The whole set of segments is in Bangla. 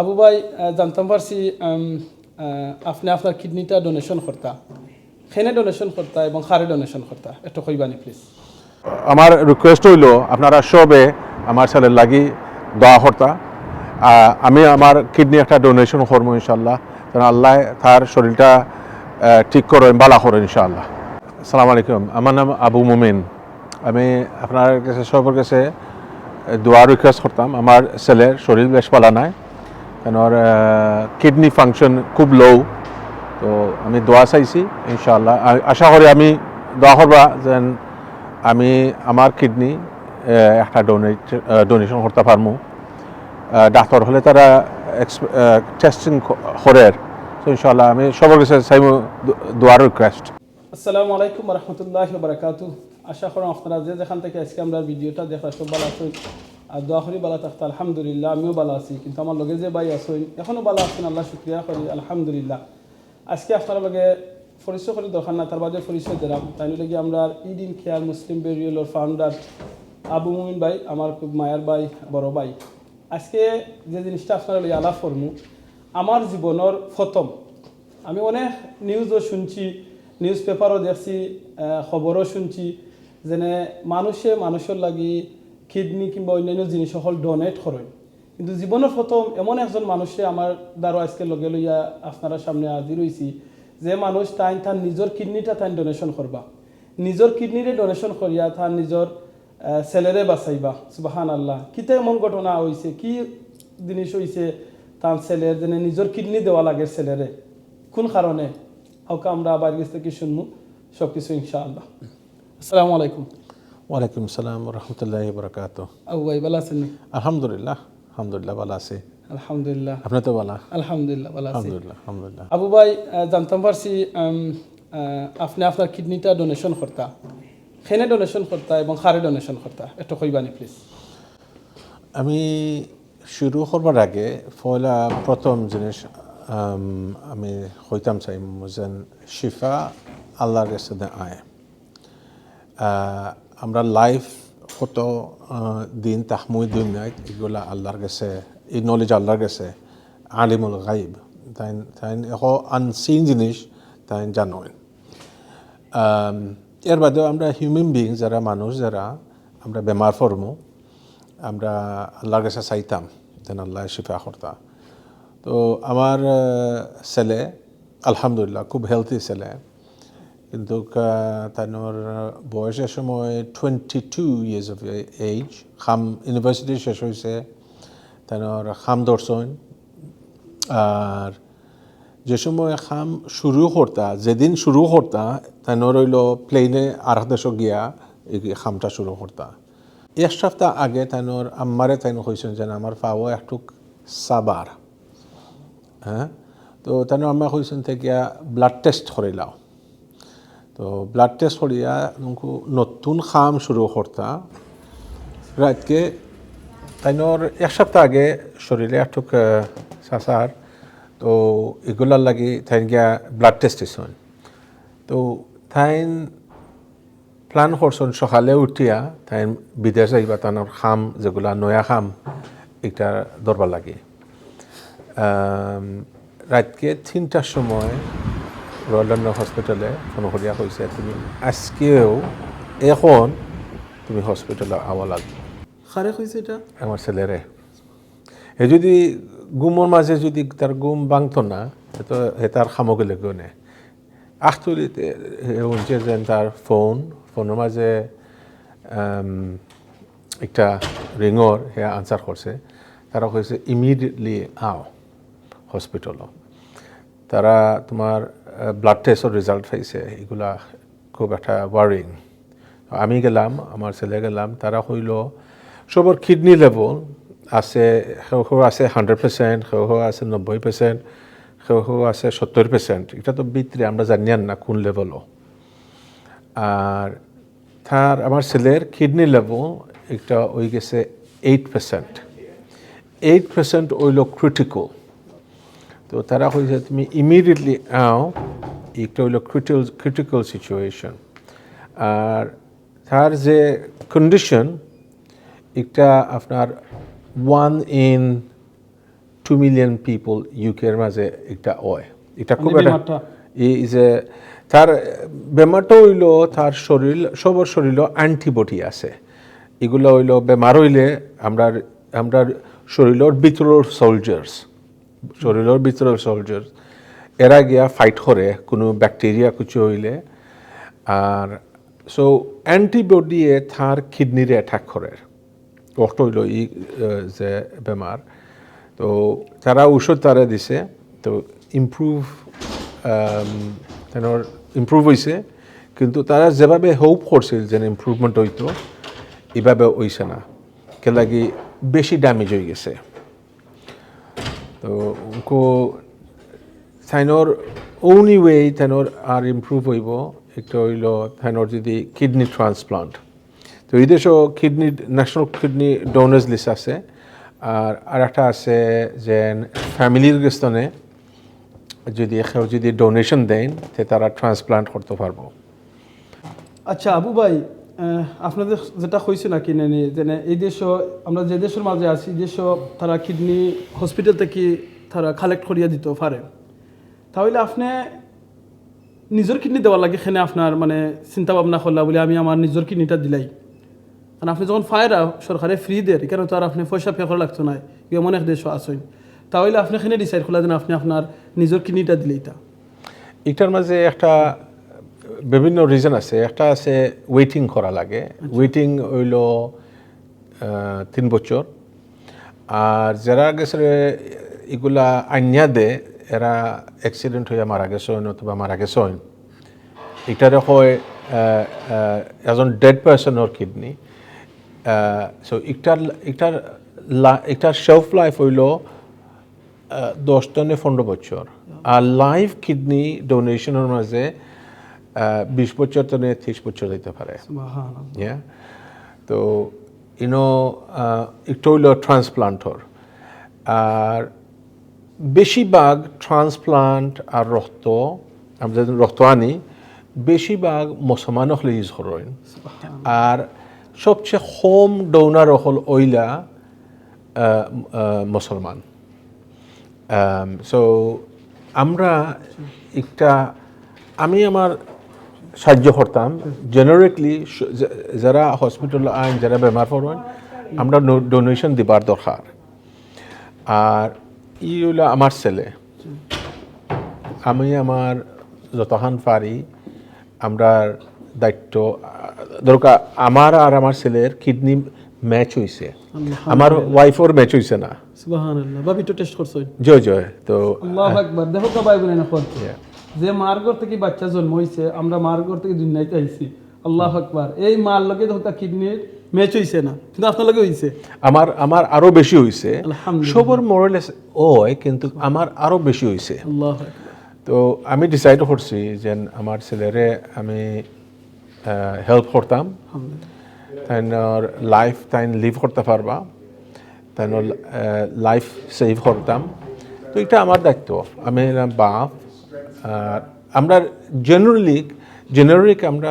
আবু ভাই জানতাম পারছি আপনি আপনার কিডনিটা ডোনেশন করতা, খেনে ডোনেশন করতা এবং খারে ডোনেশন করতা, একটু কইবানি প্লিজ। আমার রিকোয়েস্ট হইল আপনারা সবে আমার ছেলের লাগি দোয়া করতা। আমি আমার কিডনি একটা ডোনেশন করবো ইনশাল্লাহ, যেন আল্লাহ তার শরীরটা ঠিক করেন, বালা করেন ইনশাআল্লাহ। আসসালামু আলাইকুম, আমার নাম আবু মুমিন। আমি আপনার কাছে সবার কাছে দোয়া রিকোয়েস্ট করতাম। আমার ছেলের শরীর বেশ ভালো নাই, কেন ওর কিডনি ফাংশন খুব লো। তো আমি দোয়া চাইছি ইনশাআল্লাহ। আশা করি আমি দোয়া করবা যেন আমি আমার কিডনি একটা ডোনেশন করতে পারবো। ডাক্তার হলে তারা টেস্টিং করে, তো ইনশাআল্লাহ আমি সবার কাছে চাইব দোয়ার রিকোয়েস্ট। আসসালামু আলাইকুম রহমতুল্লাহ বারাকাতু। আশা করুন আপনারা যে যেখান থেকে আজকে আমরা ভিডিওটা দেখা সব ভালো আছেন আর দোয়া করি ভালো থাকতে। আলহামদুলিল্লাহ আমিও ভালো আছি, কিন্তু আমার লগে যে ভাই আছেন এখনও ভালো আছেন, আল্লাহ শুক্রিয়া করি আলহামদুলিল্লাহ। আজকে আপনার লগে পরিচয় করি দরকার না, তার বাদে পরিচয় দিলাম। তাই নিয়ে আমরা ইডিন খেয়াল মুসলিম বেরিয়লের ফাউন্ডার আবু মুমিন ভাই, আমার খুব মায়ার ভাই, বড় ভাই। আজকে যে জিনিসটা আপনারা লগে আলাপ করমু, আমার জীবনের প্রথম আমি অনেক নিউজও শুনছি, নিউজ পেপারও দেখছি, খবরও শুনছি, যেনে মানুষের লাগি কিডনি কিংবা অন্যান্য জিনিস সকল ডোনেট করেন, কিন্তু জীবনের প্রথম এমন একজন মানুষে আমার দ্বারা আজকে লগে লইয়া আপনারা সামনে হাজির হয়েছি, যে মানুষ তার নিজের কিডনিটা ডোনেশন করবা, নিজের কিডনিরে ডোনেশন করিয়া তার নিজের ছেলেরে বাঁচাইবা। সুবাহান আল্লাহ, কিতে এমন ঘটনা হয়েছে, কি জিনিস হয়েছে তার ছেলের যেন নিজের কিডনি দেওয়া লাগে ছেলেরে, কোন কারণে, ওকে আমরা বাইরে কাছ থেকে শুনবো সব কিছু ইনশাআল্লাহ। আসসালামু আলাইকুম। ওয়ালাইকুম সালাম রহমতুল্লাহি বারাকাতু। আবু ভাই ভালো আছেন? আলহামদুলিল্লাহ ভালো আছি। আলহামদুলিল্লাহ। আপনি তো ভালো? আলহামদুলিল্লাহ ভালো আছি। আলহামদুলিল্লাহ। আবু ভাই জানতাম পারছি আপনি আপনার কিডনিটা ডোনেশন করতা, খেনে ডোনেশন করতা এবং খারে ডোনেশন করতা, একটু কইবানি প্লিজ। আমি শুরু করবার আগে প্রথম জিনিস আমি হইতাম চাই যেন শিফা আল্লাহর কাছে আয়। আমরা লাইফ কত দিন তাহমুই দিন নাই, এগুলা আল্লাহর কাছে, এই নলেজ আল্লাহর কাছে, আলিমুল গাইব। তাই এখন আনসিন জিনিস তাই জানেন। এর বাদেও আমরা হিউম্যান বিং যারা মানুষ, যারা আমরা বেমার ফরমু, আমরা আল্লাহর কাছে চাইতাম যেন আল্লাহ শিফা করতা। তো আমার ছেলে আলহামদুলিল্লাহ খুব হেলথি ছেলে, কিন্তু তার বয়সের সময় 22 years of age, খাম ইউনিভার্সিটি শেষ হয়েছে, তার খাম দর্শন। আর যে সময় খাম শুরু করতা, যেদিন শুরু করতা তাই রইল প্লেনে আর দেশে গিয়া এই খামটা শুরু করতা। এক সপ্তাহ আগে তাইনোর আম্মারে তাইন হয়েছেন যেন আমার পাও একটু সাবার। হ্যাঁ, তো তাই আম্মা হয়েছেন থেকে ব্লাড টেস্ট করিলাও। তো ব্লাড টেস্ট করিয়া নতুন খাম শুরু করতা রাতকে। তাইনোর এক সপ্তাহ আগে শরীরে একটু সাসার, তো এগুলার লাগি তাই গিয়া ব্লাড টেস্ট দিছেন। তো তাইন প্ল্যান করছেন সকালে উঠিয়া তাই বিদেশ যাইবা, তার খাম যেগুলা নয়া খাম এটা দরবার লাগে। রাতকে 3টার সময় রয়্যাল লন্ডন হসপিটালে ফোন করিয়া কইছে তুমি আজকেও এখন তুমি হসপিটালে আওয়া লাগবে। খারে কইছে এটা? আমার ছেলেরে। এ যদি গুমর মাঝে যদি তার গুম ভাঙত না, তো তার খামকে লেগেও নেয় আখতুলিতে হচ্ছে যেন তার ফোনের মাঝে একটা রিঙর হে আনসার করছে। তারা কইছে ইমিডিয়েটলি আও হসপিটাল। তারা তোমার ব্লাড টেস্টের রেজাল্ট পাইছে, এগুলা খুব একটা ওয়ারিং। আমি গেলাম, আমার ছেলে গেলাম, তারা হইল সবার কিডনি লেভেল আছে, কেউ আছে 100%, কেউ আছে 90%, কেউ আছে 70%। এটা তো ভিতরে আমরা জানি না কোন লেভেলও। আর আমার ছেলের কিডনি লেভেল একটা ওই গেছে 8% ওইল ক্রিটিক্যাল। তো তারা কইছে তুমি ইমিডিয়েটলি আও, একটা হইল ক্রিটিক্যাল সিচুয়েশন। আর তার যে কন্ডিশন, একটা আপনার 1 in 2 মিলিয়ন পিপল ইউকের মাঝে একটা হয় এটা খুব মানে একটা বেমারটা? এই যে তার বেমারটা হইল তার শরীর সবার শরীরে অ্যান্টিবডি আছে এগুলো হইল বেমার হইলে আমরা শরীরের ভিতরের সোলজার্স এরা গিয়া ফাইট করে কোনো ব্যাকটেরিয়া কিছু হইলে আর সো অ্যান্টিবডি তার কিডনিরে অ্যাটাক করে কষ্ট হইল এই যে বেমার তো তারা ওষুধ তারা দিছে তো ইমপ্রুভ হয়েছে কিন্তু তারা যেভাবে হোপ করছিল যে ইমপ্রুভমেন্ট হইতো এভাবে হইছে না কে লাগি বেশি ড্যামেজ হয়ে গেছে তো থাইনোর ওনলি ওয়ে থাইনোর আর ইমপ্রুভ হইব একটা হইল থাইনোর যদি কিডনি ট্রান্সপ্লান্ট তো এই দেশও kidney national kidney donors list আছে আর একটা আছে যে ফ্যামিলির গেস্তনে যদি ডোনেশন দেন তে তারা ট্রান্সপ্লান্ট করতে পারবো। আচ্ছা আবু ভাই, আপনাদের যেটা হয়েছে নাকি নেনি যে এই দেশও আমরা যে দেশের মাঝে আছি এই দেশও তারা কিডনি হসপিটাল থেকে তারা কালেক্ট করিয়া দিতে পারে, তাহলে আপনি নিজের কিডনি দেওয়ার লাগে এখানে আপনার মানে চিন্তা ভাবনা করলা বলে আমি আমার নিজের কিডনিটা দিলাই, কারণ আপনি যখন ফায়রা সরকারে ফ্রি দেয় এখানে তো আর আপনি পয়সা পে করা লাগতো না, এমন এক দেশও আসেন, তাহলে আপনি এখানে ডিসাইড করলা যেন আপনি আপনার নিজের কিডনিটা দিলেই তা। এটার মাঝে একটা বিভিন্ন রিজন আছে, একটা আছে ওয়েটিং করা লাগে, ওয়েটিং হইল 3 বছর, আর যারা গেছে এগুলা আইনিয়া দে এরা অ্যাক্সিডেন্ট হয়ে মারা গেছে অথবা মারা গেছে এটার হয় এজন ডেড পার্সনের কিডনি, সো এটার শেলফ লাইফ হইল 10 থেকে 15 বছর, আর লাইফ কিডনি ডোনেশনের মাঝে 20 বছর থেকে 30 বছর হইতে পারে। তো একটু হইল ট্রান্সপ্লান্টর, আর বেশিরভাগ ট্রান্সপ্লান্ট আর আমরা যদি রক্ত আনি বেশিরভাগ মুসলমান হলে ইউজ করেন, আর সবচেয়ে হোম ডোনার হল ওইলা মুসলমান। সো আমরা আমি আমার সাহায্য করতাম জেনারেকলি যারা হসপিটাল আইন যারা বেমার পড়েন আমরা ডোনেশন দিবার দরকার, আর ই হইল আমার ছেলে, আমি আমার যতখান পারি আমরা দায়িত্ব দরকার, আমার আর আমার ছেলের কিডনি ম্যাচ হয়েছে, আমার ওয়াইফের ম্যাচ হয়েছে না। সুবহানাল্লাহ, ভাবি তো টেস্ট করছই? জয় তো আল্লাহু আকবার। দেখো তো ভাই বোনেরা কোন যে মার ঘর থেকে বাচ্চা জন্ম হইছে, আমরা মার ঘর থেকে দুনিয়াতে আইছি, আল্লাহু আকবার, এই মার লগে দেখো তা কিডনির ম্যাচ হইছে না, কিন্তু আপনার লগে হইছে। আমার আরো বেশি হইছে, আলহামদুলিল্লাহ, সবার মোরালেস ওই কিন্তু আমার আরো বেশি হইছে। আল্লাহু আকবার। তো আমি ডিসাইড করছি যে আমার ছেলেরে আমি হেল্প করতাম, তাই লাইফ তাই লিভ করতে পারবা, তাই লাইফ সেভ করতাম, তো এটা আমার দায়িত্ব, আমি বাপ। আর আমরা জেনারেলিক আমরা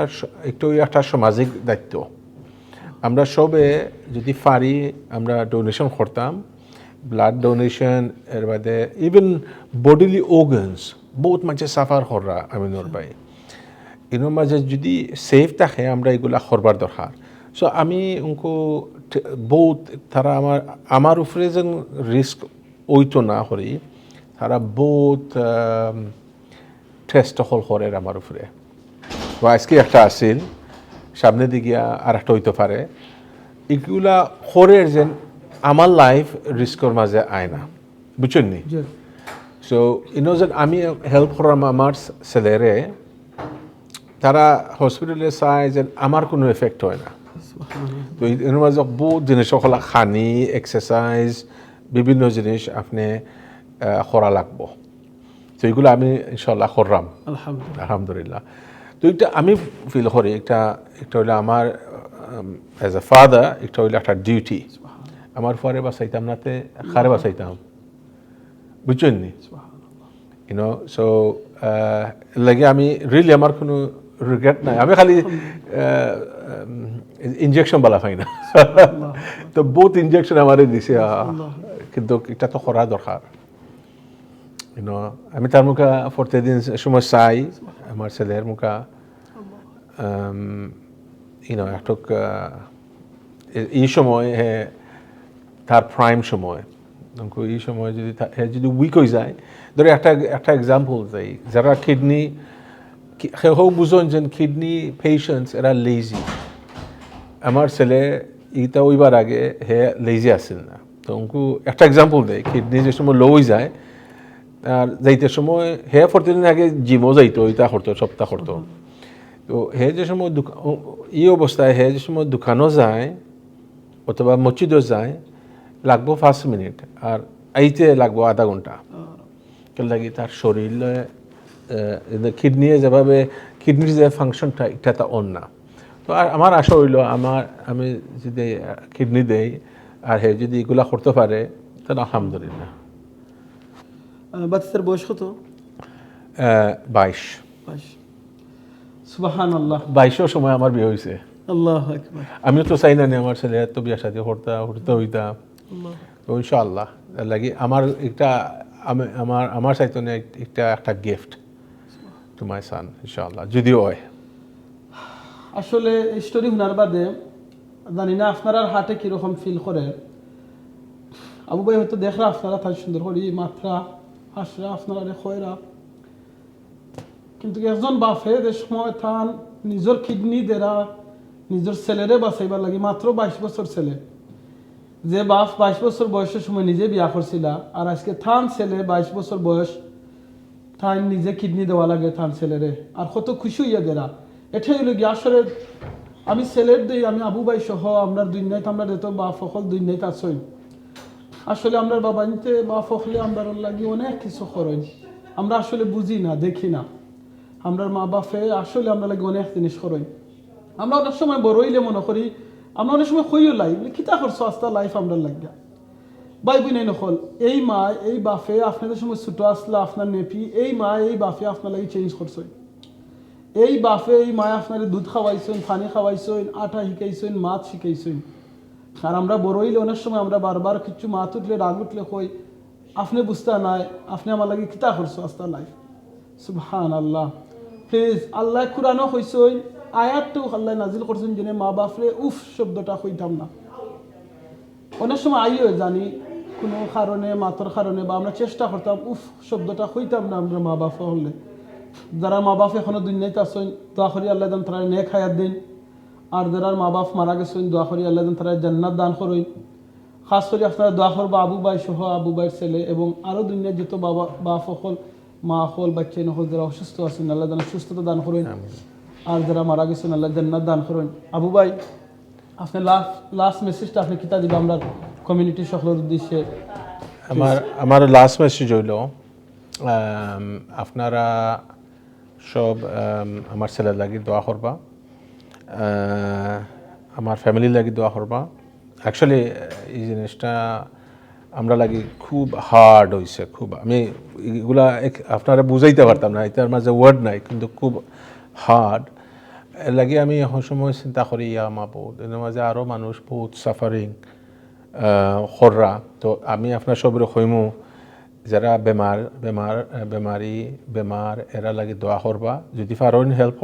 একটু একটা সামাজিক দায়িত্ব, আমরা সবে যদি পারি আমরা ডোনেশন করতাম, ব্লাড ডোনেশন, এর বাদে ইভেন বডিলি অর্গানস বহুত মাঝে সাফার করা আমি নরবাই এর মাঝে যদি সেফ থাকে আমরা এগুলা করবার দরকার। সো আমি উনকো বহুত তারা আমার উপরে যেন রিস্ক ওইতো না করি, তারা বহুত টেস্ট হল করে আমার উপরে। তো আজকে একটা আসিল, সামনে দিকে আর একটা হইতে পারে, এগুলা করে যেন আমার লাইফ রিস্কর মাঝে আয় না, বুঝছেন নি? সো যে আমি হেল্প করলাম আমার ছেলেরে, তারা হসপিটালে চায় যে আমার কোনো এফেক্ট হয় না। তো এর মাঝে বহুত জিনিস সকল খানি, এক্সারসাইজ, বিভিন্ন জিনিস আপনি করা লাগবো, তো এইগুলো আমি ইনশাল্লাহ করলাম আলহামদুলিল্লাহ। তো এটা আমি ফিল করি একটা হইলে আমার অ্যাজ এ ফাদার, একটা হইলে একটা ডিউটি, আমার পরে বাঁচাইতাম নাতে খারে বাঁচাইতাম, বুঝছেন নি? সো লাগে আমি রিয়েলি আমার কোনো রিগ্রেট নাই, আমি খালি ইঞ্জেকশন বালা পাই না, তো বহুত ইঞ্জেকশন আমারে দিছে, কিন্তু এটা তো করা দরকার আমি তার মুখা প্রতিদিন সময় চাই আমার ছেলের মুখা একটু এই সময় তার প্রাইম সময় এই সময় যদি উইক হয়ে যায় ধরে একটা এক্সাম্পল দেই যারা কিডনি সেও বুঝুন যে কিডনি পেশেন্টস এরা লেজি আমার ছেলে এইটা ওইবার আগে হে লেজি আসছিল না তো একটা এক্সাম্পল দেয় কিডনি যে সময় লো হয়ে যায় আর যাইতে সময় হে প্রতিদিন আগে জিমও যাইতো ওইটা করতো সপ্তাহ করতো তো হে যে সময় এই অবস্থায় হে যে সময় দোকানও যায় অথবা মসজিদও যায় লাগবো 5 মিনিট আর আইতে লাগবো আধা ঘন্টা কেন লাগি তার শরীরে কিডনি যেভাবে কিডনির যে ফাংশনটা এটা তা অন না তো আর আমার আশা হইল আমি যদি কিডনি দেই আর হে যদি এগুলা করতে পারে তাহলে আলহামদুলিল্লাহ। বাচ্চার বয়স কত? 22। সুবহানাল্লাহ। 22 সময় আমার বিয়ে হয়েছে। আল্লাহু আকবার। আমিও তো চাই না আমার ছেলে তো বিয়ে শাদী করতে হইতা তো ইনশাআল্লাহ লাগি আমার একটা আমার চাইতো না একটা গিফট টু মাই সান ইনশাআল্লাহ যদিও হয়। আসলে স্টোরি শোনার বাদে জানি না আপনারা হাটে কিরকম ফিল করে। আবু ভাই হয়তো দেখরা আপনারা তাই সুন্দর করি মাত্রা হাসরা আপনারা খয়রা কিন্তু একজন বাপে যে সময় থান নিজের কিডনি দেরা নিজের ছেলেরে বাঁচাইবার লাগে মাত্র 22 বছর ছেলে যে বাপ 22 বছর বয়সের সময় নিজে বিয়া করছিল আর আজকে থান ছেলে 22 বছর বয়স থান নিজে কিডনি দেওয়া লাগে থান ছেলেরে আর কত খুশি হইয়া দেরা এটাই হলো গিয়ে আসলে আমি ছেলের দিই আমি আবু ভাই সহ আমরা দুনিয়াতে আমরা যেত বাপ সকল দুনিয়াতে আসই আসলে আমরা বাবা নিতে বাপ হলে আমরা লাগি অনেক কিছু করেন আমরা আসলে বুঝি না দেখি না আমরা মা বাপে আসলে আমরা লাগি অনেক জিনিস করেন আমরা অনেক সময় বড় হইলে মনে করি আমরা অনেক সময় কইও লাইফ কিতা করছো আস্তা লাইফ আমরা লাগিয়া ভাই বোন নকল এই মা এই বাপে আপনাদের সময় ছোট আসলা আপনার নেপি এই মা এই বাপে আপনার লাগি চেঞ্জ করছো এই বাপে এই মা আপনার দুধ খাওয়াইছেন পানি খাওয়াইছেন আটা শিখাইছেন মাছ শিখাইছেন আর আমরা বড় হইলে অনেক সময় আমরা বারবার কিছু মাত উঠলে রাগ উঠলে কই আপনি বুঝতে নাই আপনি আমার লাগে কিতা করছো আস্তা লাইফ সুবহানাল্লাহ প্লিজ আল্লাহ কুরআনও কইছেন আয়াতও আল্লাহ নাজিল করছেন জেনে মা বাপরে উফ শব্দটা কইতাম না অনেক সময় আইও জানি কোনো কারণে মাতর কারণে বা আমরা চেষ্টা করতাম উফ শব্দটা কইতাম না আমরা মা বাপ হলে যারা মা বাপ এখনো দুনিয়াতে আছেন দোয়া করি আল্লাহ যেন তারা নেক হায়াত দিন আর যারা মা বাপ মারা গেছেন দোয়া করি আল্লাহ যেন তারা জান্নাত দান করেন খাস করে আপনারা দোয়া করবো আবু ভাই সহ আবু ভাইয়ের ছেলে এবং আরও দুনিয়ার যত বাবা বাপ সকল মা সকল বাচ্চা নকল যারা অসুস্থ আছেন আল্লাহ যেন সুস্থতা দান করেন আর যারা মারা গেছেন আল্লাহ জান্নাত দান করেন। আবু ভাই আপনি লাস্ট মেসেজটা আপনি কিতা দিবেন আমরা কমিউনিটি সকলের উদ্দেশ্যে? আমার লাস্ট মেসেজ হইল আপনারা সব আমার ছেলের লাগি দোয়া করবা আমার ফ্যামিলির লাগি দোয়া করবা। অ্যাকচুয়ালি এই জিনিসটা আমরা লাগি খুব হার্ড হয়েছে খুব আমি এগুলা আপনারা বুঝাইতে পারতাম না এটার মাঝে ওয়ার্ড নাই কিন্তু খুব হার্ড এর লাগে আমি এখন সময় চিন্তা করি মাহবুদ এর মাঝে আরও মানুষ বহুত সাফারিং খররা তো আমি আপনার সবের হইমু যারা বেমার এরা লাগে দোয়া করবা যদি পারেন হেল্প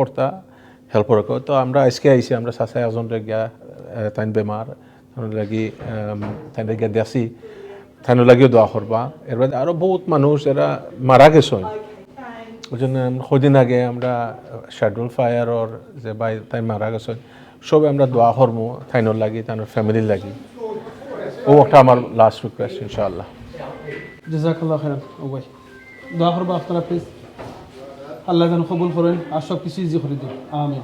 করো তো আমরা আজকে আইসি আমরা চাচা একজন গিয়া তাইন বেমার লাগি তাইন গিয়া দিয়াছি তাইন লাগিও দোয়া করবা এর বাদে আরও বহুত মানুষ এরা মারা গেছেন ওই জন্য কদিন আগে আমরা শার্ডুল ফায়ারর যে ভাই তাই মারা গেছেন সবে আমরা দোয়া করবো তাইনর লাগি তাইনর ফ্যামিলির লাগি ও একটা আমার লাস্ট রিকোয়েস্ট ইনশাআল্লাহ। জাযাকাল্লাহ খাইরান। ও ভাই দোয়া করবো আপনারা প্লিজ আল্লাহ যেন কবুল করেন আর সব কিছু ইজি করে দিন আমিন।